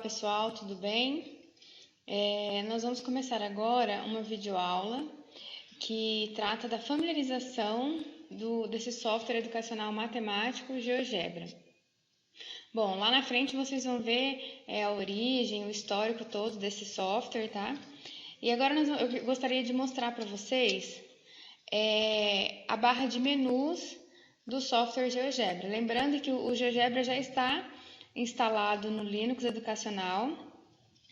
pessoal, tudo bem? Nós vamos começar agora uma videoaula que trata da familiarização desse software educacional matemático GeoGebra. Bom, lá na frente vocês vão ver a origem, o histórico todo desse software, tá? E agora eu gostaria de mostrar para vocês a barra de menus do software GeoGebra. Lembrando que o GeoGebra já está instalado no Linux educacional,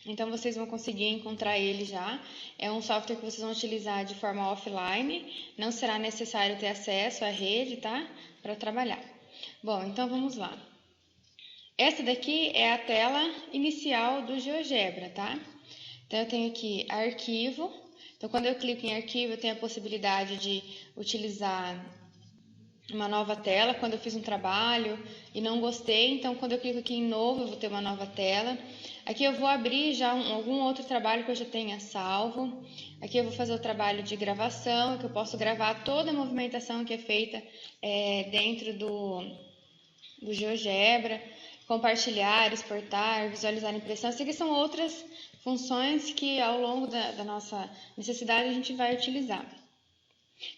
então vocês vão conseguir encontrar ele já. É um software que vocês vão utilizar de forma offline, não será necessário ter acesso à rede, tá? Para trabalhar. Bom, então vamos lá. Essa daqui é a tela inicial do GeoGebra, tá? Então eu tenho aqui arquivo. Então quando eu clico em arquivo, eu tenho a possibilidade de utilizar uma nova tela quando eu fiz um trabalho e não gostei, então quando eu clico aqui em novo eu vou ter uma nova tela. Aqui eu vou abrir já algum outro trabalho que eu já tenha salvo. Aqui eu vou fazer o trabalho de gravação, que eu posso gravar toda a movimentação que é feita dentro do GeoGebra, compartilhar, exportar, visualizar a impressão. Essas aqui são outras funções que ao longo da nossa necessidade a gente vai utilizar.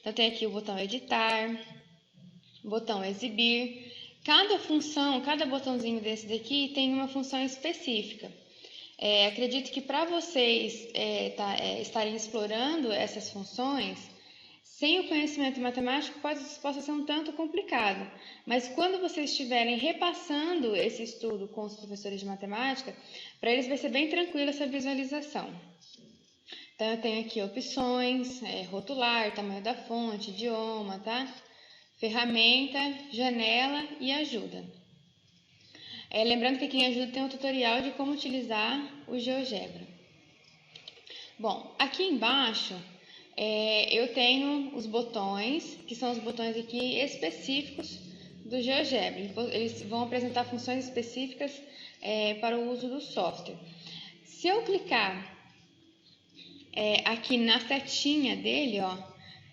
Então tem aqui o botão editar, botão exibir. Cada função, cada botãozinho desse daqui tem uma função específica. Acredito que para vocês estarem explorando essas funções, sem o conhecimento matemático possa ser um tanto complicado. Mas quando vocês estiverem repassando esse estudo com os professores de matemática, para eles vai ser bem tranquilo essa visualização. Então eu tenho aqui opções, rotular, tamanho da fonte, idioma, tá? Ferramenta, janela e ajuda. Lembrando que aqui em ajuda tem um tutorial de como utilizar o GeoGebra. Bom, aqui embaixo eu tenho os botões, que são os botões aqui específicos do GeoGebra. Eles vão apresentar funções específicas para o uso do software. Se eu clicar aqui na setinha dele, ó,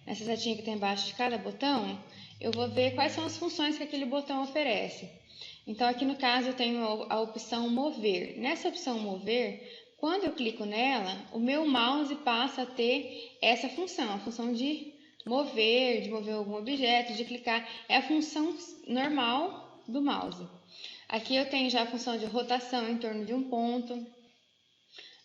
nessa setinha que tem embaixo de cada botão, eu vou ver quais são as funções que aquele botão oferece. Então, aqui no caso, eu tenho a opção mover. Nessa opção mover, quando eu clico nela, o meu mouse passa a ter essa função, a função de mover algum objeto, de clicar. É a função normal do mouse. Aqui eu tenho já a função de rotação em torno de um ponto.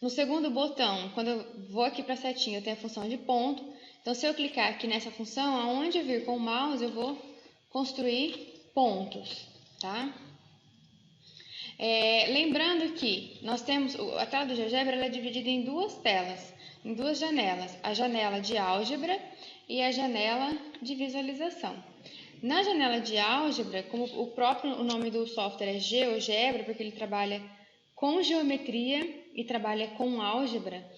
No segundo botão, quando eu vou aqui para a setinha, eu tenho a função de ponto. Então, se eu clicar aqui nessa função, aonde eu vir com o mouse, eu vou construir pontos, tá? Lembrando que nós temos, a tela do GeoGebra ela é dividida em duas telas, em duas janelas. A janela de álgebra e a janela de visualização. Na janela de álgebra, como o nome do software é GeoGebra, porque ele trabalha com geometria e trabalha com álgebra,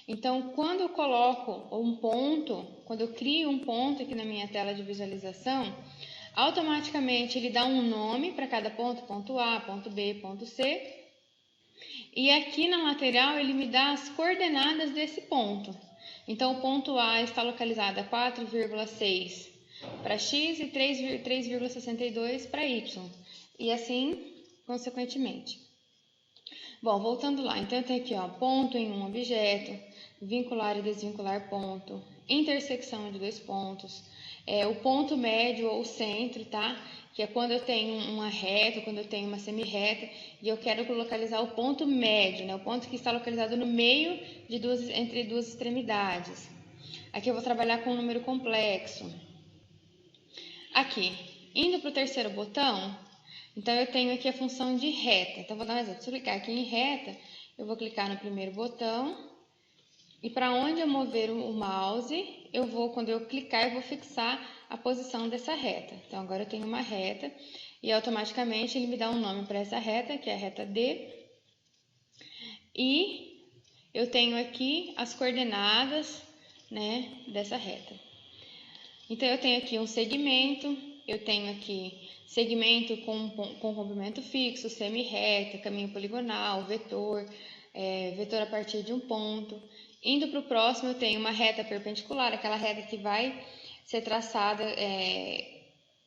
então, quando eu coloco um ponto, quando eu crio um ponto aqui na minha tela de visualização, automaticamente ele dá um nome para cada ponto, ponto A, ponto B, ponto C. E aqui na lateral ele me dá as coordenadas desse ponto. Então, o ponto A está localizado a 4,6 para X e 3,62 para Y. E assim, consequentemente. Bom, voltando lá. Então, eu tenho aqui, ó, ponto em um objeto, vincular e desvincular ponto, intersecção de dois pontos, o ponto médio ou centro, tá? Que é quando eu tenho uma reta, quando eu tenho uma semirreta e eu quero localizar o ponto médio, né? O ponto que está localizado no meio entre duas extremidades. Aqui eu vou trabalhar com um número complexo. Aqui, indo para o terceiro botão, então eu tenho aqui a função de reta. Então, vou dar um exemplo. Se eu clicar aqui em reta, eu vou clicar no primeiro botão. E para onde eu mover o mouse, quando eu clicar, eu vou fixar a posição dessa reta. Então, agora eu tenho uma reta e automaticamente ele me dá um nome para essa reta, que é a reta D. E eu tenho aqui as coordenadas, né, dessa reta. Então, eu tenho aqui um segmento, eu tenho aqui segmento com comprimento fixo, semirreta, caminho poligonal, vetor, vetor a partir de um ponto. Indo para o próximo, eu tenho uma reta perpendicular, aquela reta que vai ser traçada,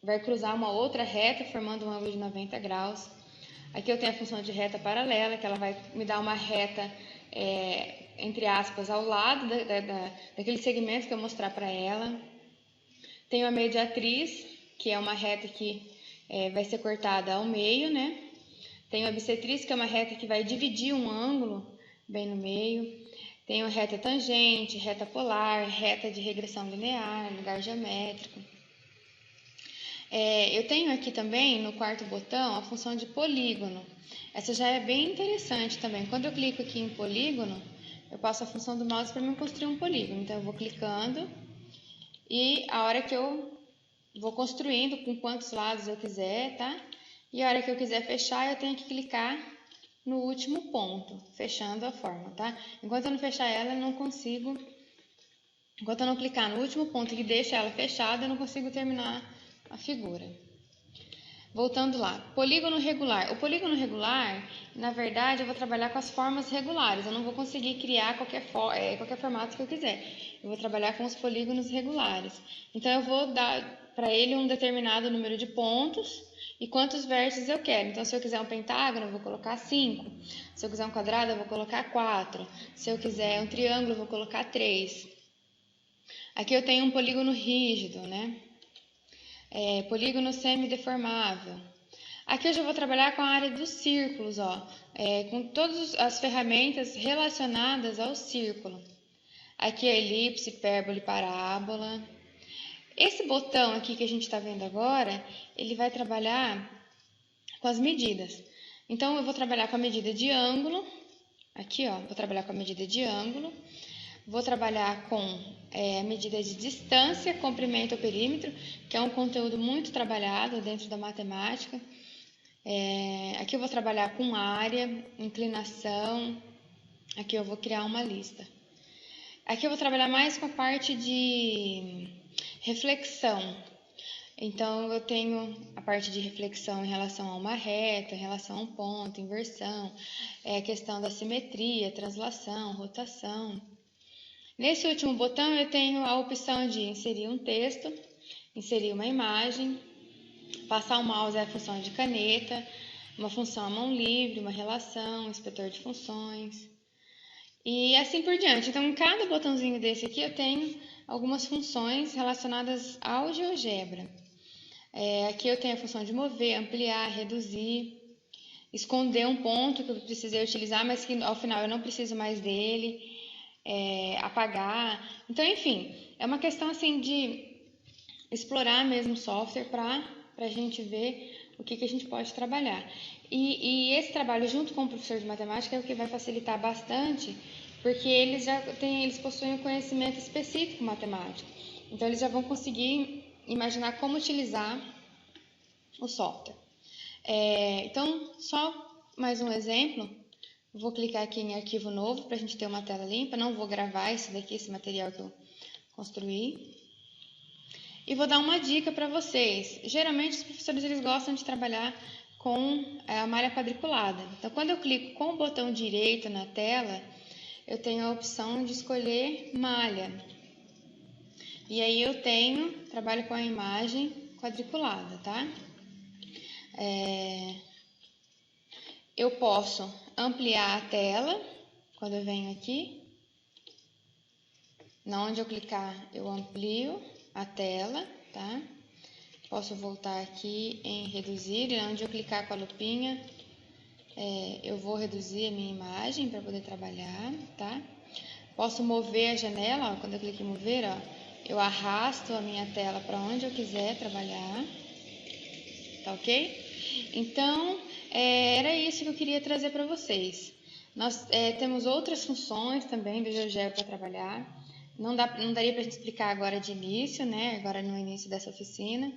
vai cruzar uma outra reta, formando um ângulo de 90 graus. Aqui eu tenho a função de reta paralela, que ela vai me dar uma reta, entre aspas, ao lado daquele segmento que eu mostrar para ela. Tenho a mediatriz, que é uma reta que vai ser cortada ao meio, né? Tenho a bissetriz, que é uma reta que vai dividir um ângulo bem no meio. Tenho reta tangente, reta polar, reta de regressão linear, lugar geométrico. Eu tenho aqui também, no quarto botão, a função de polígono. Essa já é bem interessante também. Quando eu clico aqui em polígono, eu passo a função do mouse para me construir um polígono. Então, eu vou clicando e a hora que eu vou construindo com quantos lados eu quiser, tá? E a hora que eu quiser fechar, eu tenho que clicar no último ponto, fechando a forma, tá? Enquanto eu não fechar ela, eu não consigo... Enquanto eu não clicar no último ponto que deixa ela fechada, eu não consigo terminar a figura. Voltando lá, polígono regular. O polígono regular, na verdade, eu vou trabalhar com as formas regulares. Eu não vou conseguir criar qualquer formato que eu quiser. Eu vou trabalhar com os polígonos regulares. Então, eu vou dar para ele um determinado número de pontos e quantos vértices eu quero. Então, se eu quiser um pentágono, eu vou colocar 5. Se eu quiser um quadrado, eu vou colocar 4. Se eu quiser um triângulo, eu vou colocar 3. Aqui eu tenho um polígono rígido, né? Polígono semideformável. Aqui eu já vou trabalhar com a área dos círculos, ó, com todas as ferramentas relacionadas ao círculo. Aqui é elipse, hipérbole, parábola. Esse botão aqui que a gente está vendo agora, ele vai trabalhar com as medidas. Então, eu vou trabalhar com a medida de ângulo. Aqui, ó, vou trabalhar com a medida de ângulo. Vou trabalhar com a medida de distância, comprimento ou perímetro, que é um conteúdo muito trabalhado dentro da matemática. Aqui eu vou trabalhar com área, inclinação. Aqui eu vou criar uma lista. Aqui eu vou trabalhar mais com a parte de reflexão. Então, eu tenho a parte de reflexão em relação a uma reta, em relação a um ponto, inversão, a questão da simetria, translação, rotação. Nesse último botão, eu tenho a opção de inserir um texto, inserir uma imagem, passar o mouse é a função de caneta, uma função à mão livre, uma relação, um inspetor de funções e assim por diante. Então, em cada botãozinho desse aqui, eu tenho algumas funções relacionadas ao GeoGebra. Aqui eu tenho a função de mover, ampliar, reduzir, esconder um ponto que eu precisei utilizar, mas que ao final eu não preciso mais dele. Apagar. Então, enfim, é uma questão assim de explorar mesmo o software para a gente ver o que a gente pode trabalhar. E esse trabalho junto com o professor de matemática é o que vai facilitar bastante, porque eles possuem um conhecimento específico matemático. Então, eles já vão conseguir imaginar como utilizar o software. Então, só mais um exemplo. Vou clicar aqui em arquivo novo para a gente ter uma tela limpa. Não vou gravar esse material que eu construí. E vou dar uma dica para vocês. Geralmente os professores eles gostam de trabalhar com a malha quadriculada. Então, quando eu clico com o botão direito na tela, eu tenho a opção de escolher malha. E aí eu trabalho com a imagem quadriculada, tá? Eu posso ampliar a tela, quando eu venho aqui. Onde eu clicar, eu amplio a tela, tá? Posso voltar aqui em reduzir, e onde eu clicar com a lupinha, eu vou reduzir a minha imagem para poder trabalhar, tá? Posso mover a janela, ó, quando eu clico em mover, ó, eu arrasto a minha tela para onde eu quiser trabalhar, tá ok? Então, era isso que eu queria trazer para vocês. Nós temos outras funções também do GeoGebra para trabalhar. Não daria para a gente explicar agora de início, né? Agora no início dessa oficina.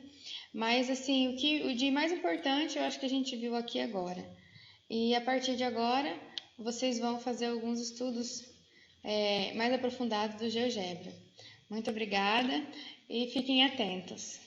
Mas, assim, o de mais importante eu acho que a gente viu aqui agora. E a partir de agora, vocês vão fazer alguns estudos mais aprofundados do GeoGebra. Muito obrigada e fiquem atentos.